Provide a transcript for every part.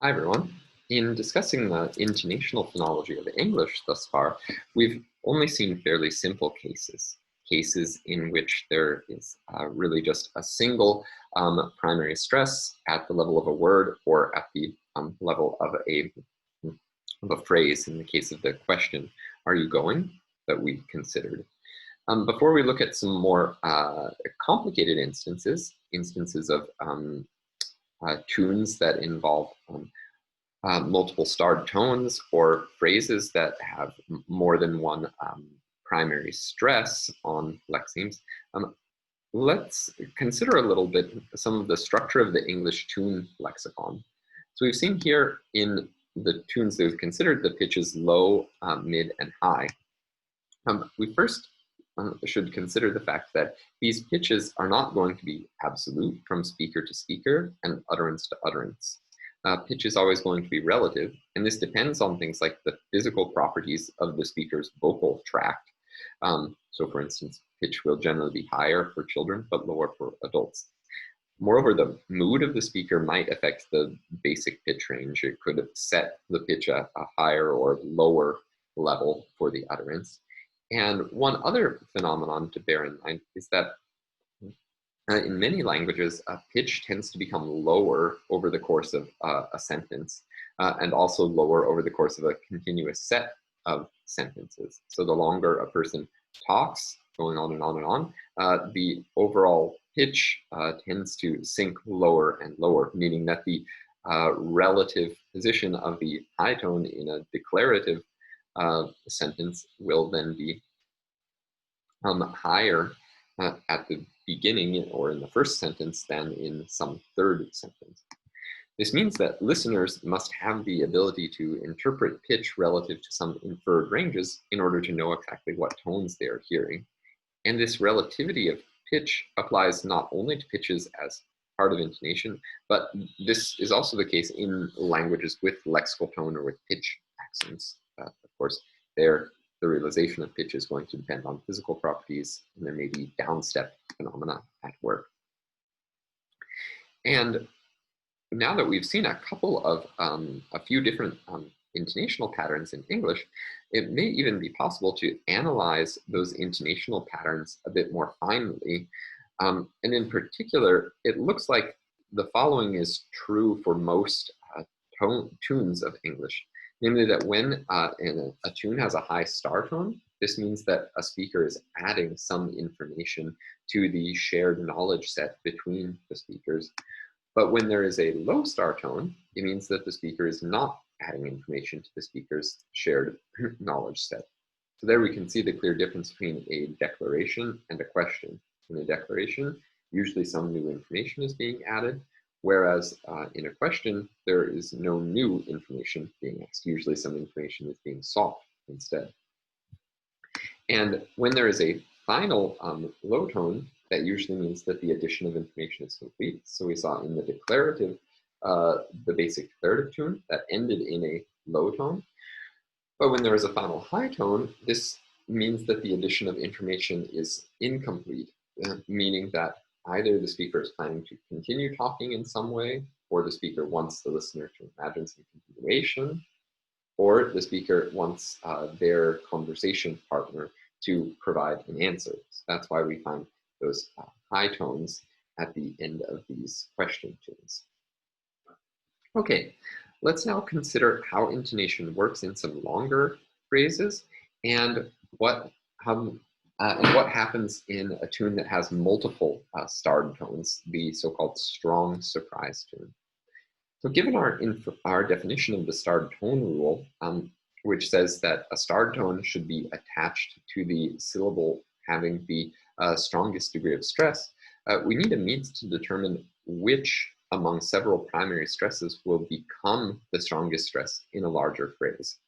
Hi, everyone. In discussing the intonational phonology of English thus far, we've only seen fairly simple cases in which there is really just a single primary stress at the level of a word or at the level of a phrase. In the case of the question, "Are you going?" that we considered. Before we look at some more complicated instances of tunes that involve multiple starred tones or phrases that have more than one primary stress on lexemes, let's consider a little bit some of the structure of the English tune lexicon. So we've seen here in the tunes that we've considered the pitches low, mid, and high. We first should consider the fact that these pitches are not going to be absolute from speaker to speaker and utterance to utterance. Pitch is always going to be relative, and this depends on things like the physical properties of the speaker's vocal tract. So for instance, pitch will generally be higher for children, but lower for adults. Moreover, the mood of the speaker might affect the basic pitch range. It could set the pitch at a higher or lower level for the utterance. And one other phenomenon to bear in mind is that in many languages, pitch tends to become lower over the course of a sentence, and also lower over the course of a continuous set of sentences. So the longer a person talks, going on and on and on, the overall pitch tends to sink lower and lower, meaning that the relative position of the high tone in a declarative sentence will then be higher at the beginning or in the first sentence than in some third sentence. This means that listeners must have the ability to interpret pitch relative to some inferred ranges in order to know exactly what tones they are hearing. And this relativity of pitch applies not only to pitches as part of intonation, but this is also the case in languages with lexical tone or with pitch accents. Of course, the realization of pitch is going to depend on physical properties, and there may be downstep phenomena at work. And now that we've seen a couple of a few different intonational patterns in English, it may even be possible to analyze those intonational patterns a bit more finely. And in particular, it looks like the following is true for most tunes of English. Namely that when a tune has a high star tone, this means that a speaker is adding some information to the shared knowledge set between the speakers. But when there is a low star tone, it means that the speaker is not adding information to the speaker's shared knowledge set. So there we can see the clear difference between a declaration and a question. In a declaration, usually some new information is being added, whereas in a question, there is no new information being asked. Usually some information is being sought instead. And when there is a final low tone, that usually means that the addition of information is complete. So we saw in the declarative, the basic declarative tune that ended in a low tone. But when there is a final high tone, this means that the addition of information is incomplete, meaning that either the speaker is planning to continue talking in some way, or the speaker wants the listener to imagine some continuation, or the speaker wants their conversation partner to provide an answer. So that's why we find those high tones at the end of these question tunes. Okay, let's now consider how intonation works in some longer phrases and what happens in a tune that has multiple starred tones, the so-called strong surprise tune. So given our definition of the starred tone rule, which says that a starred tone should be attached to the syllable having the strongest degree of stress, we need a means to determine which among several primary stresses will become the strongest stress in a larger phrase.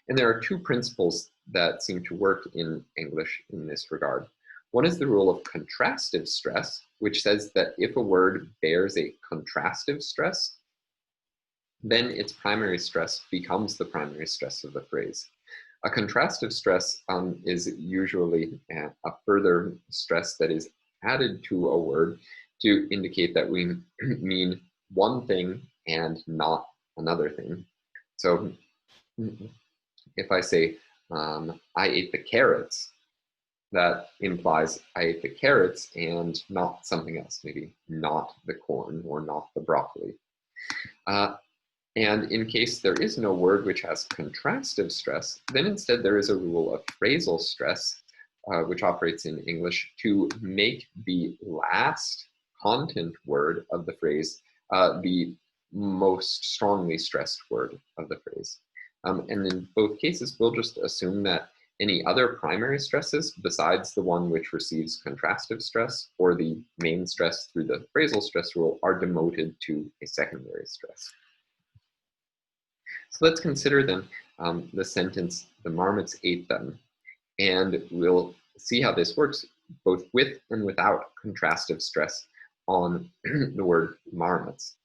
And there are two principles that seem to work in English in this regard. One is the rule of contrastive stress, which says that if a word bears a contrastive stress, then its primary stress becomes the primary stress of the phrase. A contrastive stress is usually a further stress that is added to a word to indicate that we mean one thing and not another thing. So if I say, I ate the carrots, that implies I ate the carrots and not something else, maybe not the corn or not the broccoli. And in case there is no word which has contrastive stress, then instead there is a rule of phrasal stress, which operates in English to make the last content word of the phrase the most strongly stressed word of the phrase. And in both cases, we'll just assume that any other primary stresses besides the one which receives contrastive stress or the main stress through the phrasal stress rule are demoted to a secondary stress. So let's consider then the sentence, the marmots ate them, and we'll see how this works both with and without contrastive stress on the word marmots.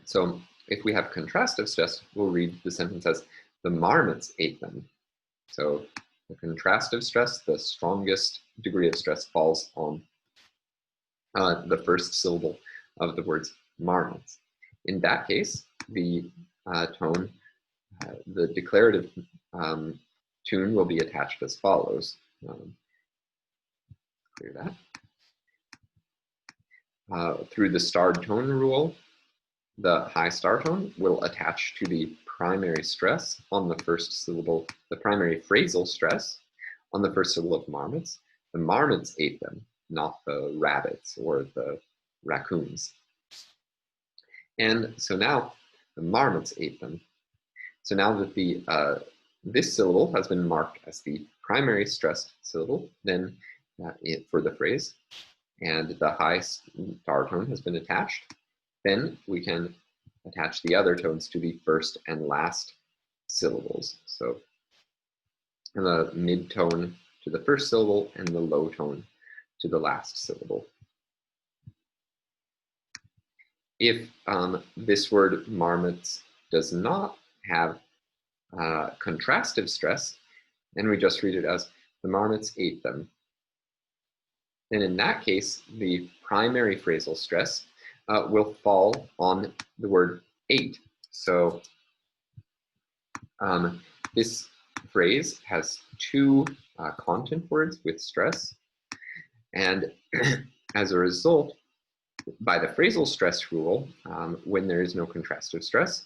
So if we have contrastive stress, we'll read the sentence as the marmots ate them. So the contrastive stress, the strongest degree of stress, falls on the first syllable of the words marmots. In that case, the tone, the declarative tune will be attached as follows. Clear that. Through the starred tone rule, the high star tone will attach to the primary stress on the first syllable, the primary phrasal stress on the first syllable of marmots. The marmots ate them, not the rabbits or the raccoons. And so now the marmots ate them. So now that the this syllable has been marked as the primary stressed syllable, then for the phrase, and the high star tone has been attached, then we can attach the other tones to the first and last syllables. So the mid tone to the first syllable and the low tone to the last syllable. If this word marmots does not have contrastive stress, and we just read it as the marmots ate them, then in that case, the primary phrasal stress will fall on the word ate. So this phrase has two content words with stress, and as a result, by the phrasal stress rule, when there is no contrastive stress,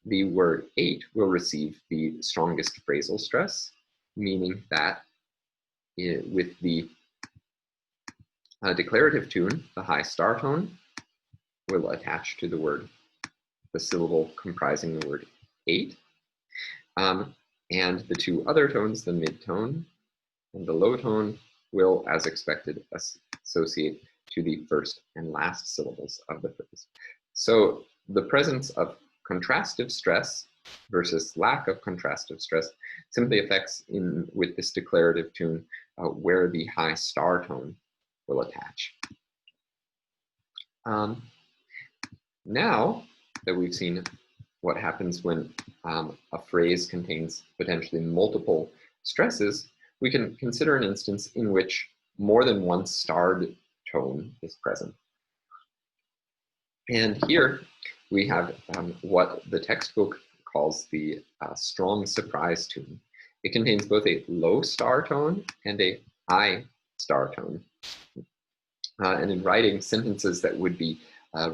the word ate will receive the strongest phrasal stress, meaning that with the declarative tune, the high star tone will attach to the word, the syllable comprising the word ate, and the two other tones, the mid tone and the low tone, will, as expected, associate to the first and last syllables of the phrase. So the presence of contrastive stress versus lack of contrastive stress simply affects with this declarative tune where the high star tone will attach. Now that we've seen what happens when a phrase contains potentially multiple stresses, we can consider an instance in which more than one starred tone is present. And here we have what the textbook calls the strong surprise tune. It contains both a low star tone and a high star tone. And in writing, sentences that would be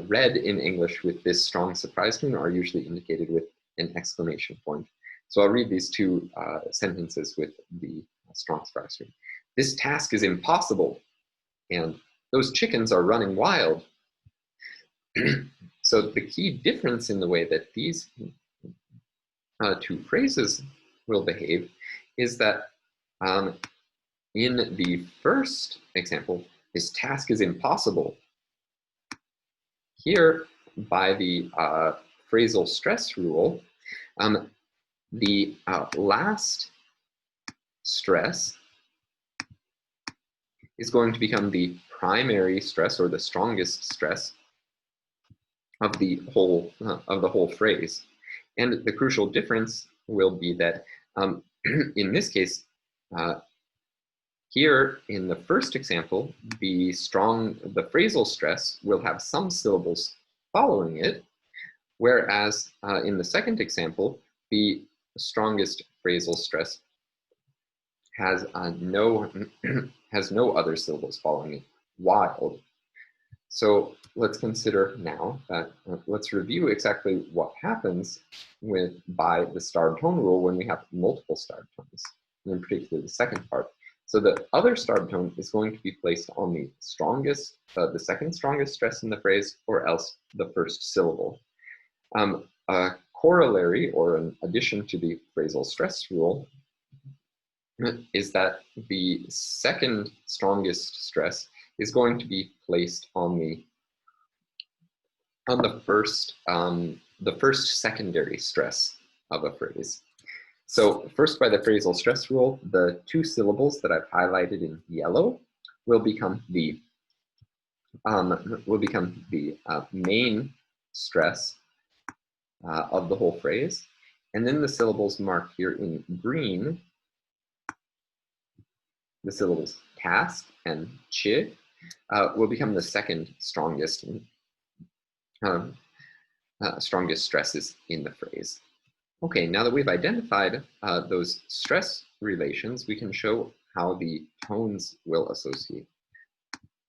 read in English with this strong surprise tune are usually indicated with an exclamation point. So I'll read these two sentences with the strong surprise tune. This task is impossible, and those chickens are running wild. So the key difference in the way that these two phrases will behave is that in the first example, this task is impossible. Here, by the phrasal stress rule, the last stress is going to become the primary stress or the strongest stress of the whole phrase. And the crucial difference will be that in this case, here in the first example, the phrasal stress will have some syllables following it, Whereas in the second example, the strongest phrasal stress has no has no other syllables following it. Wild. So let's consider now that let's review exactly what happens by the starred tone rule when we have multiple starred tones, and in particular the second part. So the other starred tone is going to be placed on the strongest, the second strongest stress in the phrase, or else the first syllable. A corollary or an addition to the phrasal stress rule is that the second strongest stress is going to be placed on the first secondary stress of a phrase. So first, by the phrasal stress rule, the two syllables that I've highlighted in yellow will become the main stress of the whole phrase, and then the syllables marked here in green, the syllables task and chi, will become the second strongest strongest stresses in the phrase. Okay, now that we've identified those stress relations, we can show how the tones will associate.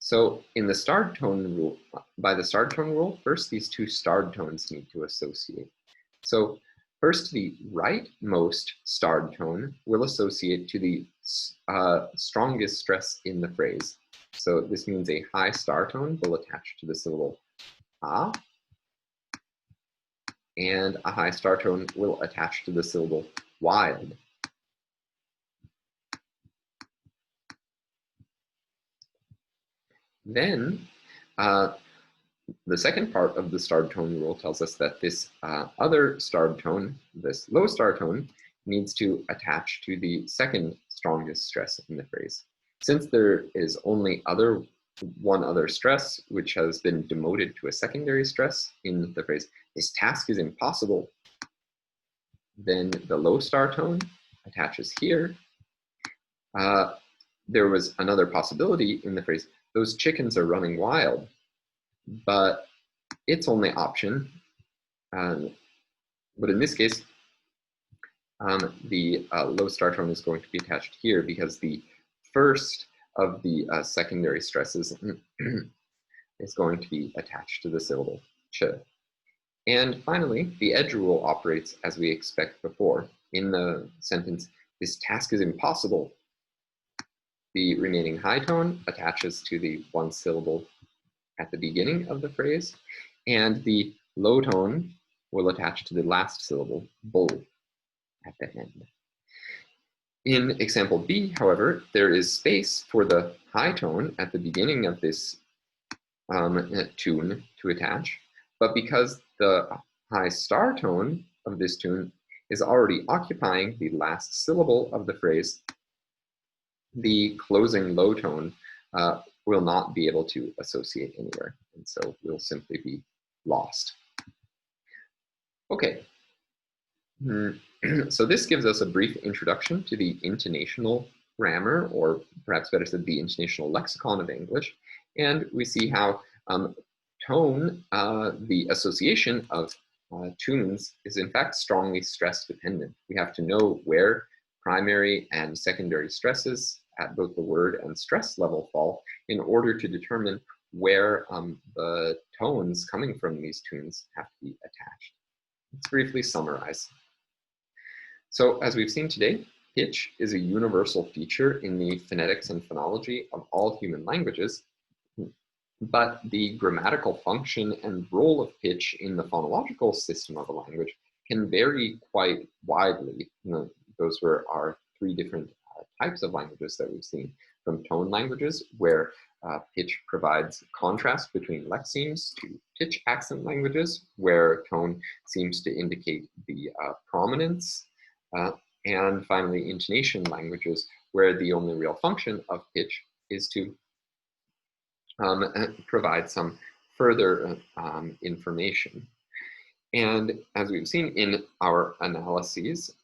So in the starred tone rule, by the starred tone rule, first these two starred tones need to associate. So first, the rightmost starred tone will associate to the strongest stress in the phrase. So this means a high star tone will attach to the syllable ah, and a high star tone will attach to the syllable wild. Then the second part of the starred tone rule tells us that this other starred tone, this low star tone, needs to attach to the second strongest stress in the phrase. Since there is only one other stress, which has been demoted to a secondary stress in the phrase, this task is impossible, then the low star tone attaches here. There was another possibility in the phrase, those chickens are running wild, but its only option, but in this case, the low star tone is going to be attached here because the first of the secondary stresses is going to be attached to the syllable ch. And finally, the edge rule operates as we expect before. In the sentence, this task is impossible, the remaining high tone attaches to the one syllable at the beginning of the phrase, and the low tone will attach to the last syllable, bull, at the end. In example B, however, there is space for the high tone at the beginning of this tune to attach, but because the high star tone of this tune is already occupying the last syllable of the phrase, the closing low tone will not be able to associate anywhere, and so will simply be lost. Okay, so this gives us a brief introduction to the intonational grammar, or perhaps better said, the intonational lexicon of English, and we see how tone, the association of tunes, is in fact strongly stress dependent. We have to know where primary and secondary stresses at both the word and stress level fall in order to determine where the tones coming from these tunes have to be attached. Let's briefly summarize. So as we've seen today, pitch is a universal feature in the phonetics and phonology of all human languages, but the grammatical function and role of pitch in the phonological system of a language can vary quite widely. Those were our three different types of languages that we've seen, from tone languages, where pitch provides contrast between lexemes, to pitch accent languages, where tone seems to indicate the prominence, and finally intonation languages, where the only real function of pitch is to provide some further information. And as we've seen in our analyses,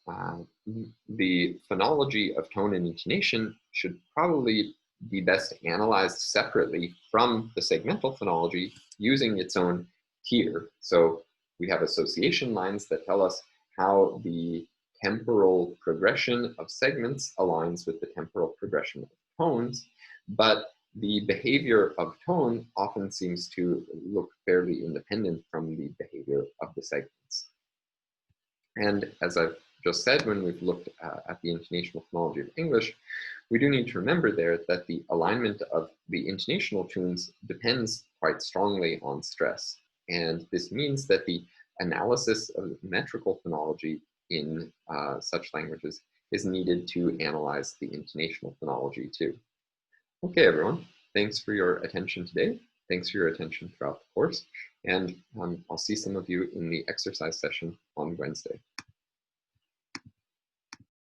the phonology of tone and intonation should probably be best analyzed separately from the segmental phonology using its own tier. So We have association lines that tell us how the temporal progression of segments aligns with the temporal progression of tones, but the behavior of tone often seems to look fairly independent from the behavior of the segments. And as I've just said, when we've looked at the intonational phonology of English, we do need to remember there that the alignment of the intonational tunes depends quite strongly on stress. And this means that the analysis of metrical phonology in such languages is needed to analyze the intonational phonology too. Okay, everyone, thanks for your attention today. Thanks for your attention throughout the course. And I'll see some of you in the exercise session on Wednesday.